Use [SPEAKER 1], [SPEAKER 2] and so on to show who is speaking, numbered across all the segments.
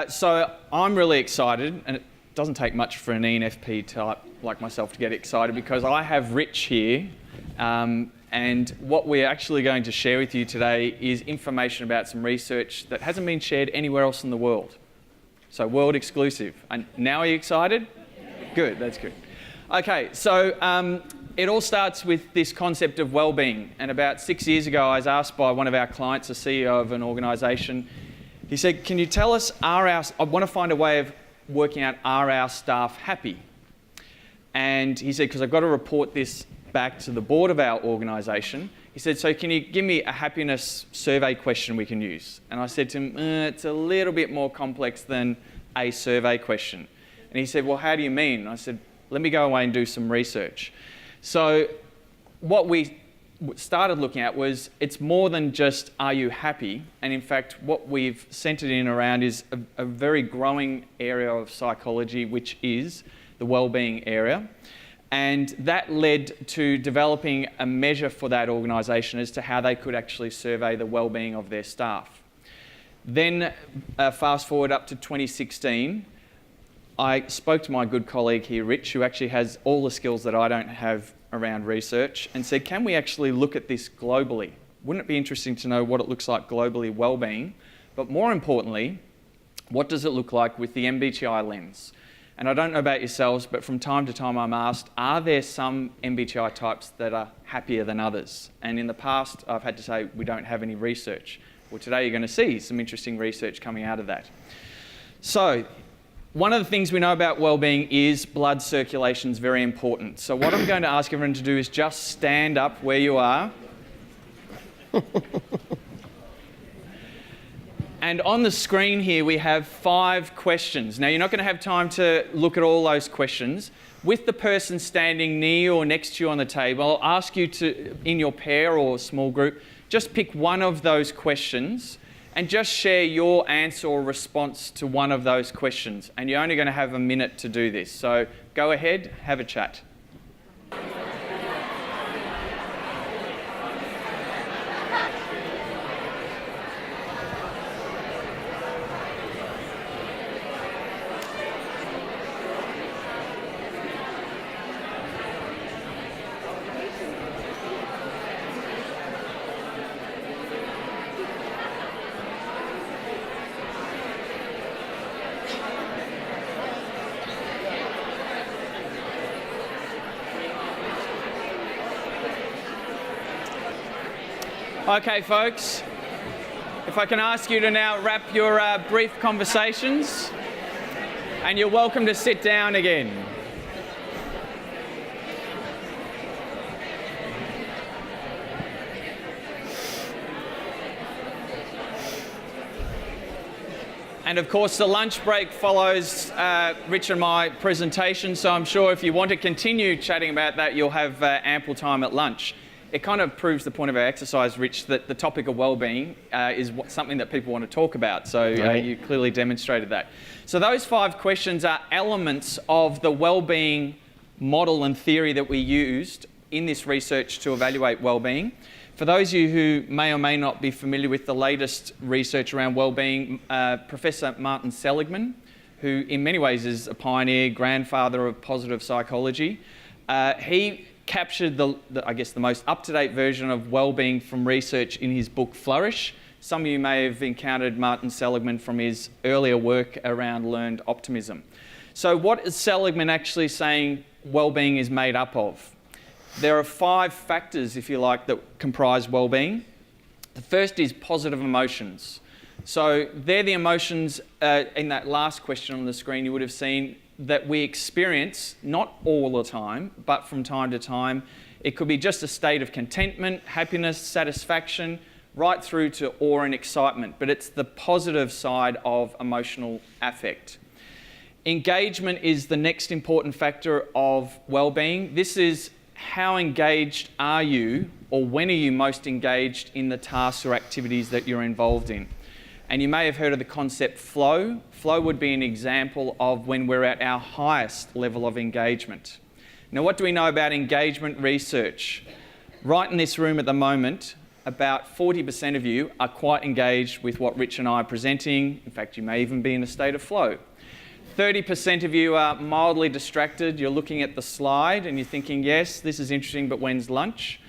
[SPEAKER 1] So I'm really excited, and it doesn't take much for an ENFP type like myself to get excited, because I have Rich here, and what we're actually going to share with you today is information about some research that hasn't been shared anywhere else in the world. So world exclusive. And now are you excited? Good, that's good. Okay, so it all starts with this concept of well-being. And about 6 years ago, I was asked by one of our clients, a CEO of an organisation, he said, can you tell us, I want to find a way of working out, are our staff happy? And he said, because I've got to report this back to the board of our organisation. He said, so can you give me a happiness survey question we can use? And I said to him, it's a little bit more complex than a survey question. And he said, well, how do you mean? And I said, let me go away and do some research. So what we started looking at was, it's more than just, are you happy? And in fact, what we've centred in around is a very growing area of psychology, which is the wellbeing area. And that led to developing a measure for that organisation as to how they could actually survey the wellbeing of their staff. Then fast forward up to 2016, I spoke to my good colleague here, Rich, who actually has all the skills that I don't have around research, and said, can we actually look at this globally? Wouldn't it be interesting to know what it looks like globally, wellbeing? But more importantly, what does it look like with the MBTI lens? And I don't know about yourselves, but from time to time I'm asked, are there some MBTI types that are happier than others? And in the past, I've had to say, we don't have any research. Well, today you're going to see some interesting research coming out of that. So, one of the things we know about wellbeing is blood circulation is very important. So what I'm going to ask everyone to do is just stand up where you are. And on the screen here, we have 5 questions. Now, you're not going to have time to look at all those questions. With the person standing near you or next to you on the table, I'll ask you to, in your pair or small group, just pick one of those questions and just share your answer or response to one of those questions. And you're only going to have a minute to do this. So go ahead, have a chat. Okay, folks, if I can ask you to now wrap your brief conversations, and you're welcome to sit down again. And of course, the lunch break follows Rich and my presentation, so I'm sure if you want to continue chatting about that, you'll have ample time at lunch. It kind of proves the point of our exercise, Rich, that the topic of wellbeing is something that people want to talk about. So you clearly demonstrated that. So those 5 questions are elements of the wellbeing model and theory that we used in this research to evaluate wellbeing. For those of you who may or may not be familiar with the latest research around wellbeing, Professor Martin Seligman, who in many ways is a pioneer, grandfather of positive psychology, he captured I guess the most up-to-date version of wellbeing from research in his book Flourish. Some of you may have encountered Martin Seligman from his earlier work around learned optimism. So what is Seligman actually saying wellbeing is made up of? There are 5 factors, if you like, that comprise wellbeing. The first is positive emotions. So they're the emotions, in that last question on the screen you would have seen, that we experience, not all the time, but from time to time. It could be just a state of contentment, happiness, satisfaction, right through to awe and excitement. But it's the positive side of emotional affect. Engagement is the next important factor of well-being. This is how engaged are you, or when are you most engaged in the tasks or activities that you're involved in. And you may have heard of the concept flow. Flow would be an example of when we're at our highest level of engagement. Now, what do we know about engagement research? Right in this room at the moment, about 40% of you are quite engaged with what Rich and I are presenting. In fact, you may even be in a state of flow. 30% of you are mildly distracted. You're looking at the slide and you're thinking, yes, this is interesting, but when's lunch?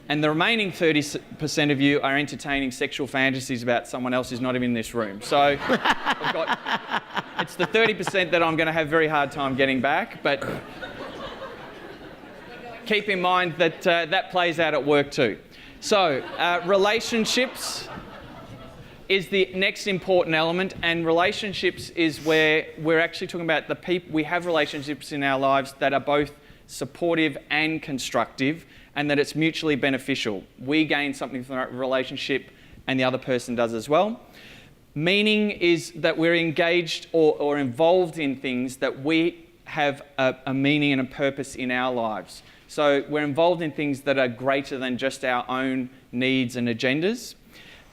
[SPEAKER 1] And the remaining 30% of you are entertaining sexual fantasies about someone else who's not even in this room. So it's the 30% that I'm going to have a very hard time getting back, but keep in mind that that plays out at work too. So relationships is the next important element, and relationships is where we're actually talking about the people. We have relationships in our lives that are both supportive and constructive, and that it's mutually beneficial. We gain something from that relationship and the other person does as well. Meaning is that we're engaged or involved in things that we have a meaning and a purpose in our lives. So we're involved in things that are greater than just our own needs and agendas.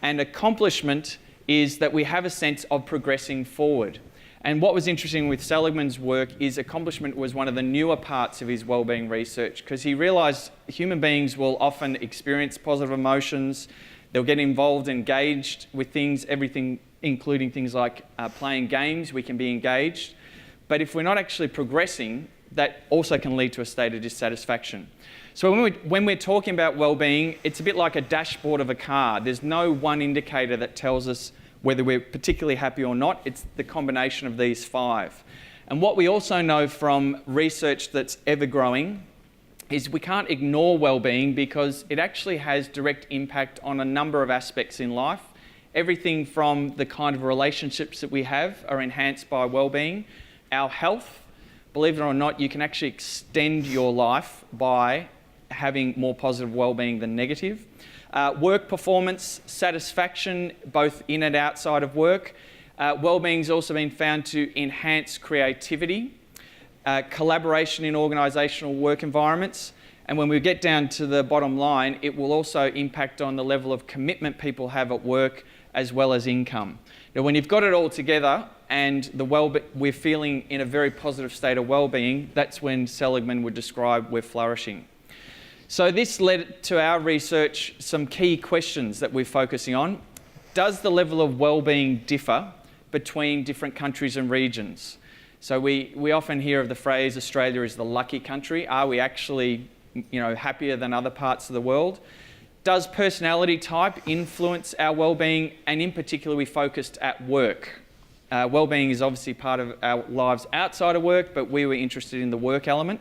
[SPEAKER 1] And accomplishment is that we have a sense of progressing forward. And what was interesting with Seligman's work is accomplishment was one of the newer parts of his wellbeing research, because he realised human beings will often experience positive emotions, they'll get involved, engaged with things, everything, including things like playing games, we can be engaged. But if we're not actually progressing, that also can lead to a state of dissatisfaction. So when we're talking about well-being, it's a bit like a dashboard of a car. There's no one indicator that tells us whether we're particularly happy or not. It's the combination of these five. And what we also know from research that's ever growing is we can't ignore well-being, because it actually has direct impact on a number of aspects in life. Everything from the kind of relationships that we have are enhanced by well-being. Our health, believe it or not, you can actually extend your life by having more positive well-being than negative. Work performance, satisfaction, both in and outside of work. Well-being's also been found to enhance creativity, collaboration in organisational work environments, and when we get down to the bottom line, it will also impact on the level of commitment people have at work as well as income. Now, when you've got it all together and we're feeling in a very positive state of well-being, that's when Seligman would describe we're flourishing. So this led to our research some key questions that we're focusing on. Does the level of well-being differ between different countries and regions? So we often hear of the phrase Australia is the lucky country. Are we actually happier than other parts of the world? Does personality type influence our well-being? And in particular, we focused at work. Well-being is obviously part of our lives outside of work, but we were interested in the work element.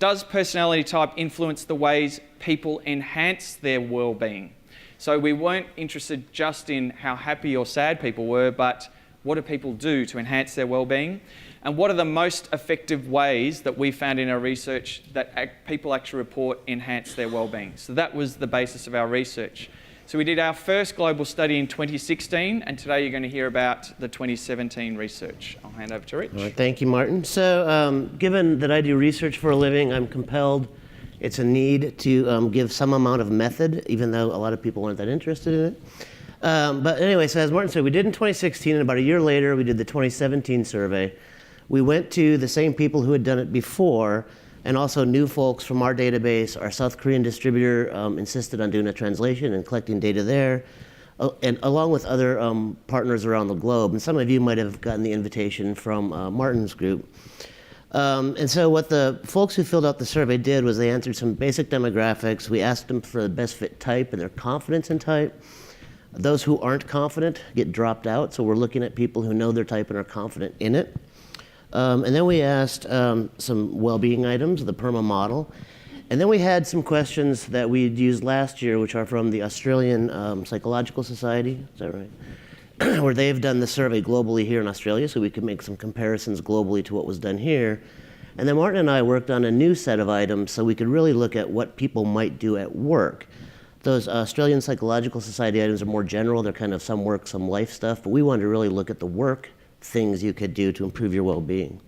[SPEAKER 1] Does personality type influence the ways people enhance their well-being? So we weren't interested just in how happy or sad people were, but what do people do to enhance their well-being? And what are the most effective ways that we found in our research that people actually report enhance their well-being? So that was the basis of our research. So we did our first global study in 2016, and today you're going to hear about the 2017 research. I'll hand over to Rich.
[SPEAKER 2] All right, thank you, Martin. So given that I do research for a living, I'm compelled, it's a need to give some amount of method, even though a lot of people aren't that interested in it. But anyway, so as Martin said, we did in 2016, and about a year later, we did the 2017 survey. We went to the same people who had done it before, and also new folks from our database. Our South Korean distributor insisted on doing a translation and collecting data there, and along with other partners around the globe. And some of you might have gotten the invitation from Martin's group. And so what the folks who filled out the survey did was they answered some basic demographics. We asked them for the best fit type and their confidence in type. Those who aren't confident get dropped out, so we're looking at people who know their type and are confident in it. And then we asked some well-being items, the PERMA model. And then we had some questions that we used last year, which are from the Australian Psychological Society, is that right? Where they've done the survey globally here in Australia, so we could make some comparisons globally to what was done here. And then Martin and I worked on a new set of items so we could really look at what people might do at work. Those Australian Psychological Society items are more general. They're kind of some work, some life stuff, but we wanted to really look at the work things you could do to improve your well-being.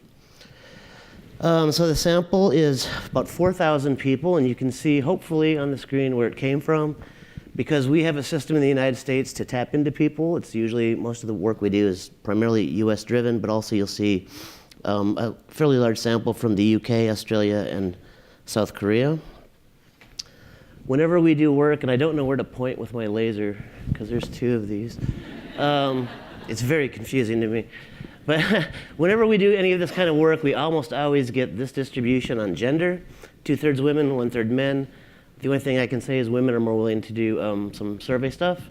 [SPEAKER 2] So the sample is about 4,000 people, and you can see hopefully on the screen where it came from. Because we have a system in the United States to tap into people, it's usually, most of the work we do is primarily US driven, but also you'll see a fairly large sample from the UK, Australia, and South Korea. whenever we do work, and I don't know where to point with my laser, because there's two of these. It's very confusing to me. But whenever we do any of this kind of work, we almost always get this distribution on gender, 2/3 women, 1/3 men. The only thing I can say is women are more willing to do some survey stuff.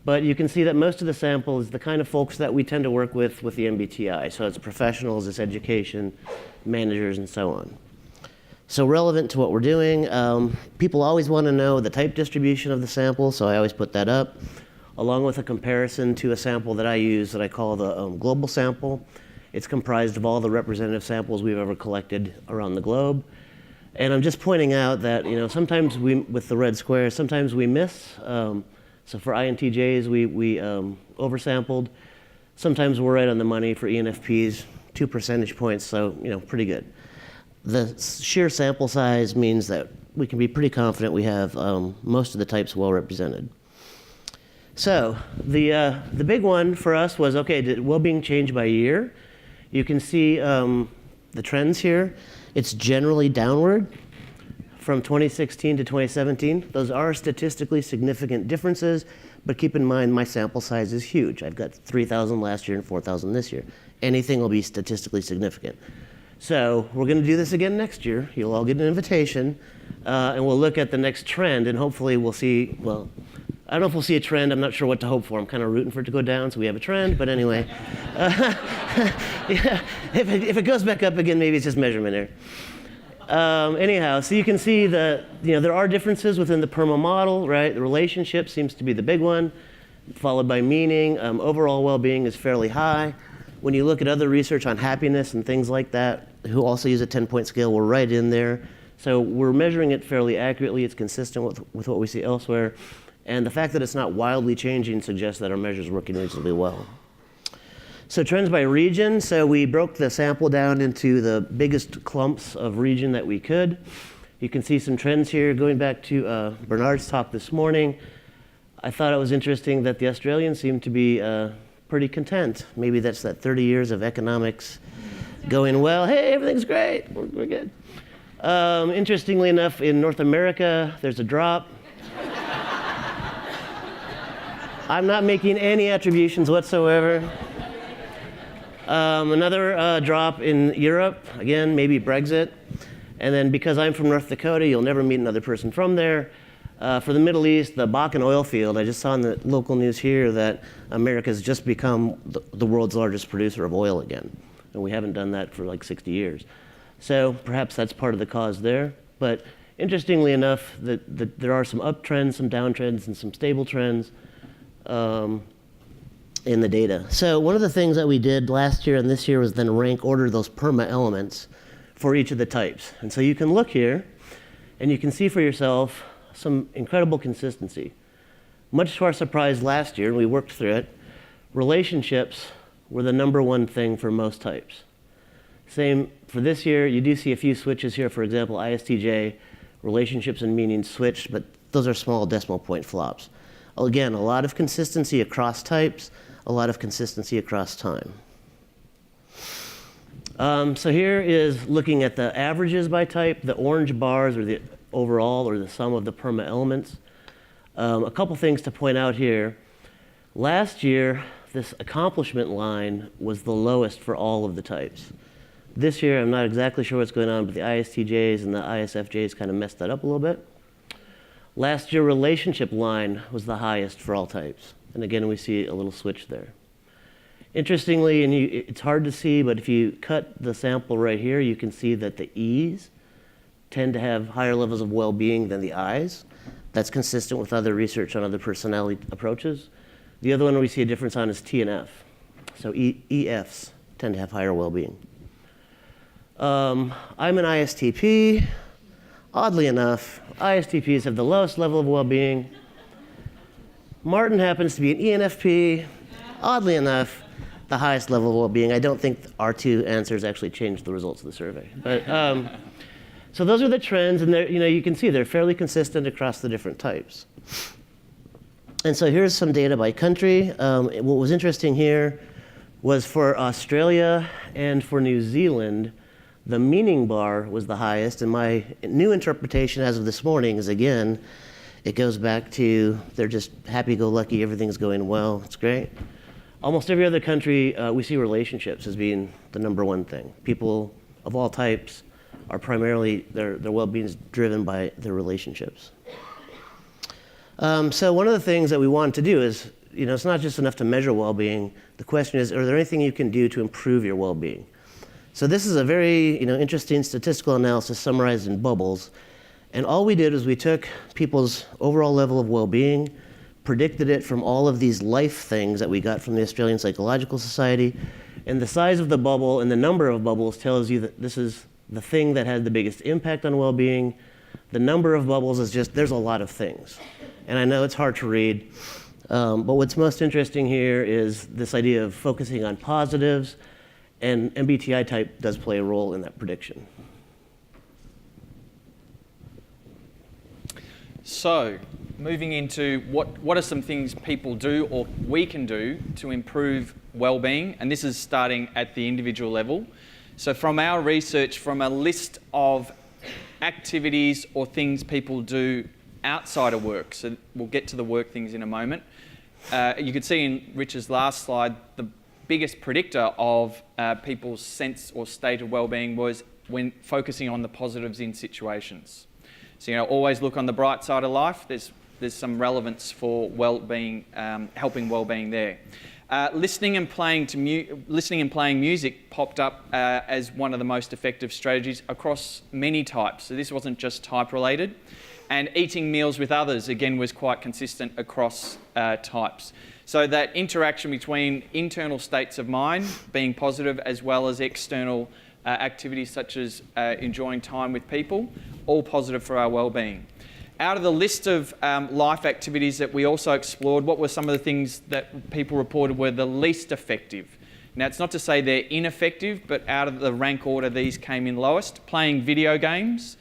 [SPEAKER 2] But you can see that most of the sample is the kind of folks that we tend to work with the MBTI. So it's professionals, it's education, managers, and so on. So relevant to what we're doing, people always want to know the type distribution of the sample, so I always put that up, along with a comparison to a sample that I use that I call the global sample. It's comprised of all the representative samples we've ever collected around the globe. And I'm just pointing out that, sometimes with the red square, sometimes we miss. So for INTJs, we oversampled. Sometimes we're right on the money for ENFPs, 2 percentage points, so pretty good. The sheer sample size means that we can be pretty confident we have most of the types well represented. So the big one for us was, okay, did well-being change by year? You can see the trends here. It's generally downward from 2016 to 2017. Those are statistically significant differences, but keep in mind my sample size is huge. I've got 3,000 last year and 4,000 this year. Anything will be statistically significant. So we're going to do this again next year. You'll all get an invitation, and we'll look at the next trend, and hopefully we'll see, well, I don't know if we'll see a trend. I'm not sure what to hope for. I'm kind of rooting for it to go down so we have a trend, but anyway. Yeah, if it goes back up again, maybe it's just measurement error. Anyhow, so you can see that there are differences within the PERMA model, right? The relationship seems to be the big one, followed by meaning. Overall well-being is fairly high. When you look at other research on happiness and things like that, who also use a 10-point scale, we're right in there. So we're measuring it fairly accurately. It's consistent with what we see elsewhere. And the fact that it's not wildly changing suggests that our measures are working reasonably well. So trends by region. So we broke the sample down into the biggest clumps of region that we could. You can see some trends here. Going back to Bernard's talk this morning, I thought it was interesting that the Australians seem to be pretty content. Maybe that's that 30 years of economics going well. Hey, everything's great. We're good. Interestingly enough, in North America, there's a drop. I'm not making any attributions whatsoever. Another drop in Europe, again, maybe Brexit. And then because I'm from North Dakota, you'll never meet another person from there. For the Middle East, the Bakken oil field, I just saw in the local news here that America's just become the world's largest producer of oil again. And we haven't done that for like 60 years. So perhaps that's part of the cause there. But interestingly enough, that there are some uptrends, some downtrends, and some stable trends in the data. So one of the things that we did last year and this year was then rank order those PERMA elements for each of the types. And so you can look here, and you can see for yourself some incredible consistency. Much to our surprise last year, and we worked through it, relationships were the #1 thing for most types. Same for this year. You do see a few switches here. For example, ISTJ, relationships and meaning switched, but those are small decimal point flops. Again, a lot of consistency across types, a lot of consistency across time. So here is looking at the averages by type. The orange bars are the overall, or the sum of the PERMA elements. A couple things to point out here. Last year, this accomplishment line was the lowest for all of the types. This year, I'm not exactly sure what's going on, but the ISTJs and the ISFJs kind of messed that up a little bit. Last year, relationship line was the highest for all types. And again, we see a little switch there. Interestingly, and it's hard to see, but if you cut the sample right here, you can see that the E's tend to have higher levels of well-being than the I's. That's consistent with other research on other personality approaches. The other one we see a difference on is T and F. So EFs tend to have higher well-being. I'm an ISTP. Oddly enough, ISTPs have the lowest level of well-being. Martin happens to be an ENFP. Oddly enough, the highest level of well-being. I don't think our two answers actually changed the results of the survey. But so those are the trends, and you can see they're fairly consistent across the different types. And so here's some data by country. What was interesting here was for Australia and for New Zealand, The meaning bar was the highest, and my new interpretation as of this morning is, again, it goes back to they're just happy-go-lucky, everything's going well, it's great. Almost every other country, we see relationships as being the number one thing. People of all types are primarily, their well-being is driven by their relationships. So one of the things that we want to do is, it's not just enough to measure well-being. The question is, are there anything you can do to improve your well-being? So this is a very interesting statistical analysis summarized in bubbles. And all we did is we took people's overall level of well-being, predicted it from all of these life things that we got from the Australian Psychological Society, and the size of the bubble and the number of bubbles tells you that this is the thing that had the biggest impact on well-being. The number of bubbles is just, there's a lot of things. And I know it's hard to read, but what's most interesting here is this idea of focusing on positives, and MBTI type does play a role in that prediction.
[SPEAKER 1] So, moving into what are some things people do or we can do to improve well-being, and this is starting at the individual level. So from our research, from a list of activities or things people do outside of work, so we'll get to the work things in a moment, you could see in Richard's last slide, the biggest predictor of people's sense or state of well-being was when focusing on the positives in situations. So, always look on the bright side of life. There's some relevance for well-being, helping well-being there. Listening and playing music popped up as one of the most effective strategies across many types. So this wasn't just type related. And eating meals with others, again, was quite consistent across types. So that interaction between internal states of mind, being positive, as well as external activities such as enjoying time with people, all positive for our well-being. Out of the list of life activities that we also explored, what were some of the things that people reported were the least effective? Now, it's not to say they're ineffective, but out of the rank order, these came in lowest. Playing video games.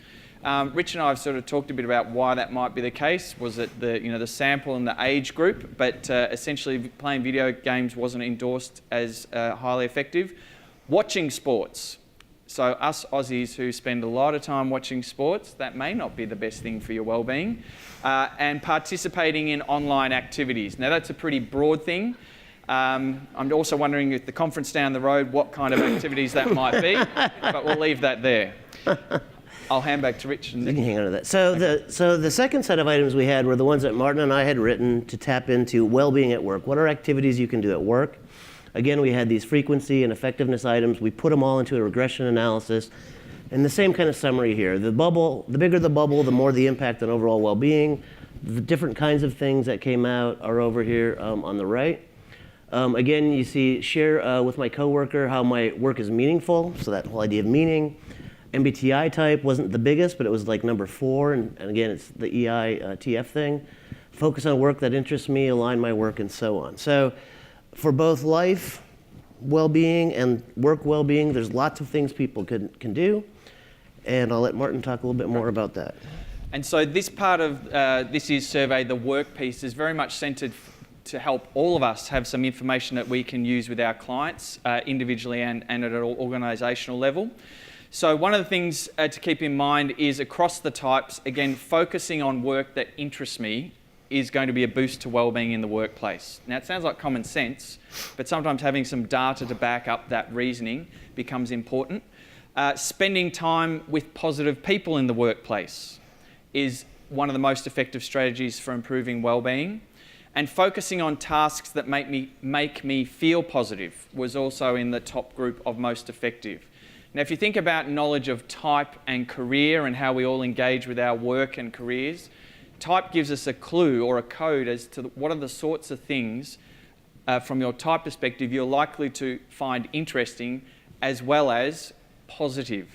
[SPEAKER 1] Rich and I have sort of talked a bit about why that might be the case. Was it the sample and the age group? But essentially, playing video games wasn't endorsed as highly effective. Watching sports. So us Aussies who spend a lot of time watching sports, that may not be the best thing for your well-being. And participating in online activities. Now, that's a pretty broad thing. I'm also wondering if the conference down the road, what kind of activities that might be, but we'll leave that there. I'll hand back to Rich.
[SPEAKER 2] You can hang on to that. So the second set of items we had were the ones that Martin and I had written to tap into well-being at work. What are activities you can do at work? Again, we had these frequency and effectiveness items. We put them all into a regression analysis. And the same kind of summary here. The bigger the bubble, the more the impact on overall well-being. The different kinds of things that came out are over here on the right. Again, you see, share with my coworker how my work is meaningful. So that whole idea of meaning. MBTI type wasn't the biggest, but it was like number 4. And again, it's the EI-TF thing. Focus on work that interests me, align my work, and so on. So for both life well-being and work well-being, there's lots of things people can do. And I'll let Martin talk a little bit more about that.
[SPEAKER 1] And so this part of this year's survey, the work piece, is very much centred to help all of us have some information that we can use with our clients individually and at an organisational level. So one of the things to keep in mind is across the types, again, focusing on work that interests me is going to be a boost to well-being in the workplace. Now, it sounds like common sense, but sometimes having some data to back up that reasoning becomes important. Spending time with positive people in the workplace is one of the most effective strategies for improving well-being. And focusing on tasks that make me feel positive was also in the top group of most effective. Now, if you think about knowledge of type and career and how we all engage with our work and careers, type gives us a clue or a code as to what are the sorts of things from your type perspective you're likely to find interesting as well as positive.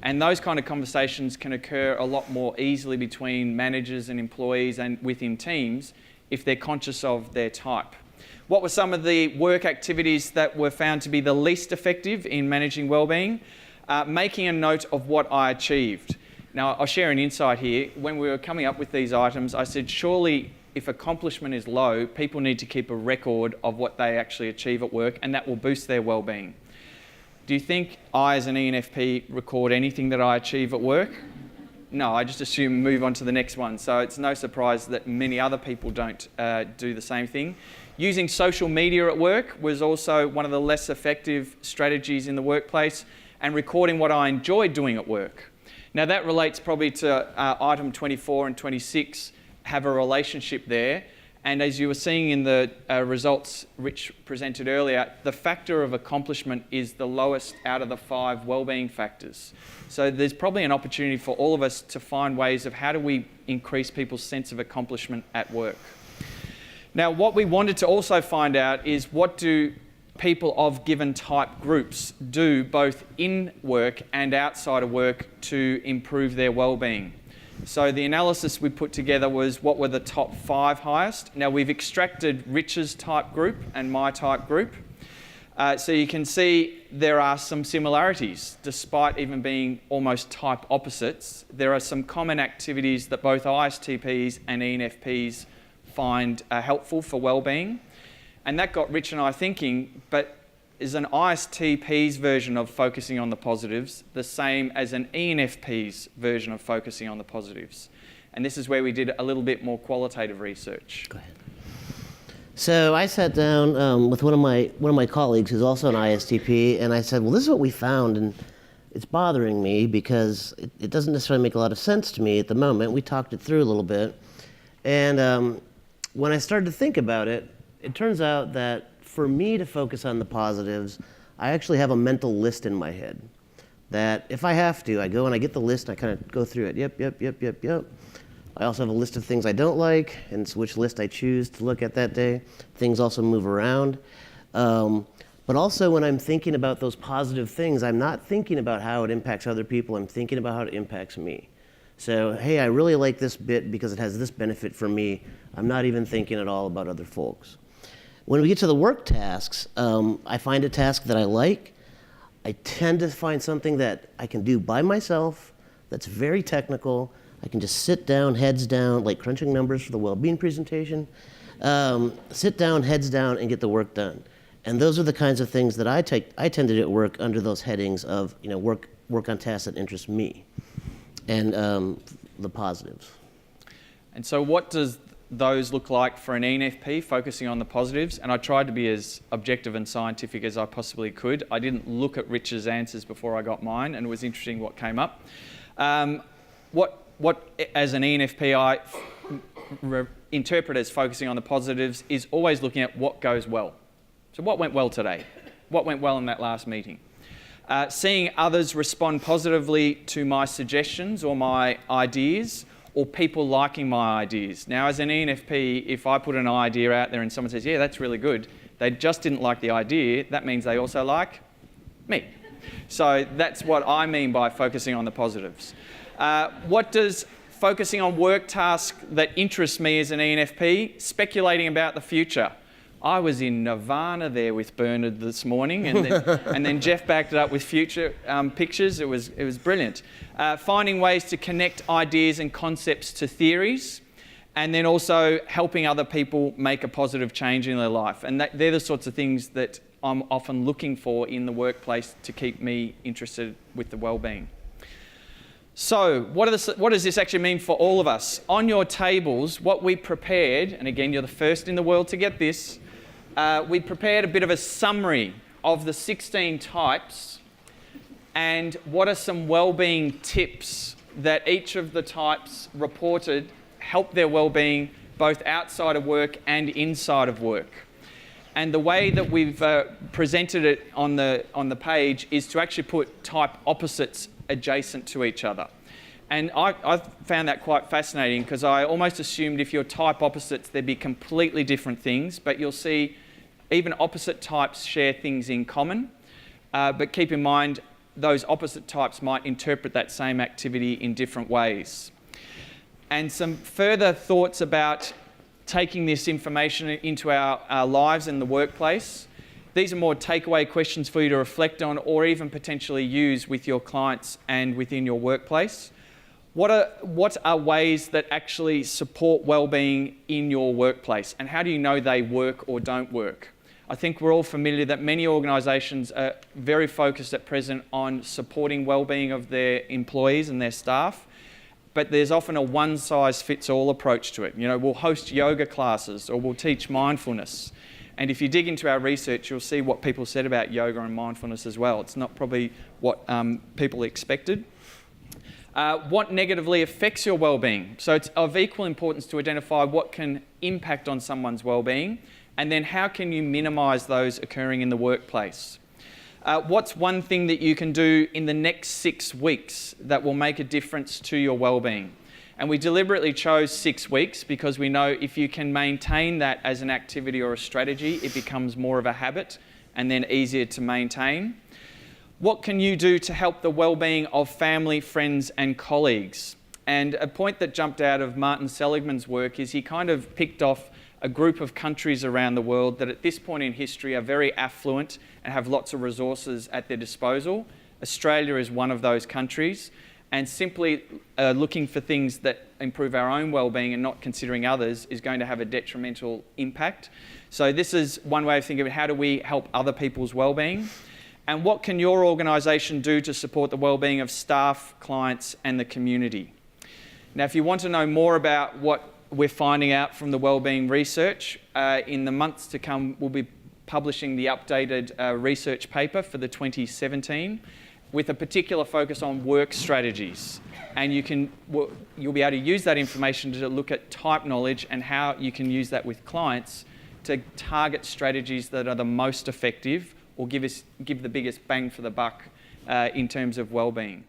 [SPEAKER 1] And those kind of conversations can occur a lot more easily between managers and employees and within teams if they're conscious of their type. What were some of the work activities that were found to be the least effective in managing well-being? Making a note of what I achieved. Now, I'll share an insight here. When we were coming up with these items, I said, surely if accomplishment is low, people need to keep a record of what they actually achieve at work, and that will boost their well-being. Do you think I, as an ENFP, record anything that I achieve at work? No, I just assume move on to the next one. So it's no surprise that many other people don't do the same thing. Using social media at work was also one of the less effective strategies in the workplace, and recording what I enjoyed doing at work. Now that relates probably to item 24 and 26, have a relationship there. And as you were seeing in the results Rich presented earlier, the factor of accomplishment is the lowest out of the 5 wellbeing factors. So there's probably an opportunity for all of us to find ways of how do we increase people's sense of accomplishment at work. Now, what we wanted to also find out is what do people of given type groups do both in work and outside of work to improve their well-being. So the analysis we put together was what were the top 5 highest. Now we've extracted Rich's type group and my type group. So you can see there are some similarities, despite even being almost type opposites. There are some common activities that both ISTPs and ENFPs find helpful for well-being. And that got Rich and I thinking, but is an ISTP's version of focusing on the positives the same as an ENFP's version of focusing on the positives? And this is where we did a little bit more qualitative research.
[SPEAKER 2] Go ahead. So I sat down with one of my colleagues who's also an ISTP, and I said, well, this is what we found, and it's bothering me because it doesn't necessarily make a lot of sense to me at the moment. We talked it through a little bit, and when I started to think about it, it turns out that for me to focus on the positives, I actually have a mental list in my head that if I have to, I go and I get the list, I kind of go through it. Yep. I also have a list of things I don't like and it's which list I choose to look at that day. Things also move around. But also when I'm thinking about those positive things, I'm not thinking about how it impacts other people, I'm thinking about how it impacts me. So, hey, I really like this bit because it has this benefit for me. I'm not even thinking at all about other folks. When we get to the work tasks, I find a task that I like. I tend to find something that I can do by myself that's very technical. I can just sit down, heads down, like crunching numbers for the well-being presentation. Sit down, heads down, and get the work done. And those are the kinds of things that I tend to do at work under those headings of work on tasks that interest me and the positives.
[SPEAKER 1] And so what does those look like for an ENFP, focusing on the positives? And I tried to be as objective and scientific as I possibly could. I didn't look at Rich's answers before I got mine, and it was interesting what came up. What as an ENFP I interpret as focusing on the positives is always looking at what goes well. So what went well today? What went well in that last meeting? Seeing others respond positively to my suggestions or my ideas, or people liking my ideas. Now, as an ENFP, if I put an idea out there and someone says, yeah, that's really good, they just didn't like the idea, that means they also like me. So that's what I mean by focusing on the positives. What does focusing on work tasks that interest me as an ENFP? Speculating about the future. I was in nirvana there with Bernard this morning, and then Jeff backed it up with future pictures. It was brilliant. Finding ways to connect ideas and concepts to theories, and then also helping other people make a positive change in their life. And they're the sorts of things that I'm often looking for in the workplace to keep me interested with the well-being. So what does this actually mean for all of us? On your tables, what we prepared, and again, you're the first in the world to get this, we prepared a bit of a summary of the 16 types and what are some well-being tips that each of the types reported help their well-being both outside of work and inside of work. And the way that we've presented it on the page is to actually put type opposites adjacent to each other. And I found that quite fascinating because I almost assumed if you're type opposites, there'd be completely different things, but you'll see even opposite types share things in common. But keep in mind, those opposite types might interpret that same activity in different ways. And some further thoughts about taking this information into our lives in the workplace. These are more takeaway questions for you to reflect on or even potentially use with your clients and within your workplace. What are ways that actually support well-being in your workplace, and how do you know they work or don't work? I think we're all familiar that many organisations are very focused at present on supporting well-being of their employees and their staff, but there's often a one-size-fits-all approach to it. You know, we'll host yoga classes or we'll teach mindfulness. And if you dig into our research, you'll see what people said about yoga and mindfulness as well. It's not probably what people expected. What negatively affects your well-being? So it's of equal importance to identify what can impact on someone's well-being, and then how can you minimise those occurring in the workplace? What's one thing that you can do in the next 6 weeks that will make a difference to your well-being? And we deliberately chose 6 weeks because we know if you can maintain that as an activity or a strategy, it becomes more of a habit and then easier to maintain. What can you do to help the well-being of family, friends and colleagues? And a point that jumped out of Martin Seligman's work is he kind of picked off a group of countries around the world that at this point in history are very affluent and have lots of resources at their disposal. Australia is one of those countries, and simply looking for things that improve our own well-being and not considering others is going to have a detrimental impact. So this is one way of thinking of it. How do we help other people's well-being? And what can your organisation do to support the well-being of staff, clients and the community? Now, if you want to know more about what we're finding out from the wellbeing research, in the months to come, we'll be publishing the updated research paper for the 2017 with a particular focus on work strategies. And you'll be able to use that information to look at type knowledge and how you can use that with clients to target strategies that are the most effective or give the biggest bang for the buck in terms of wellbeing.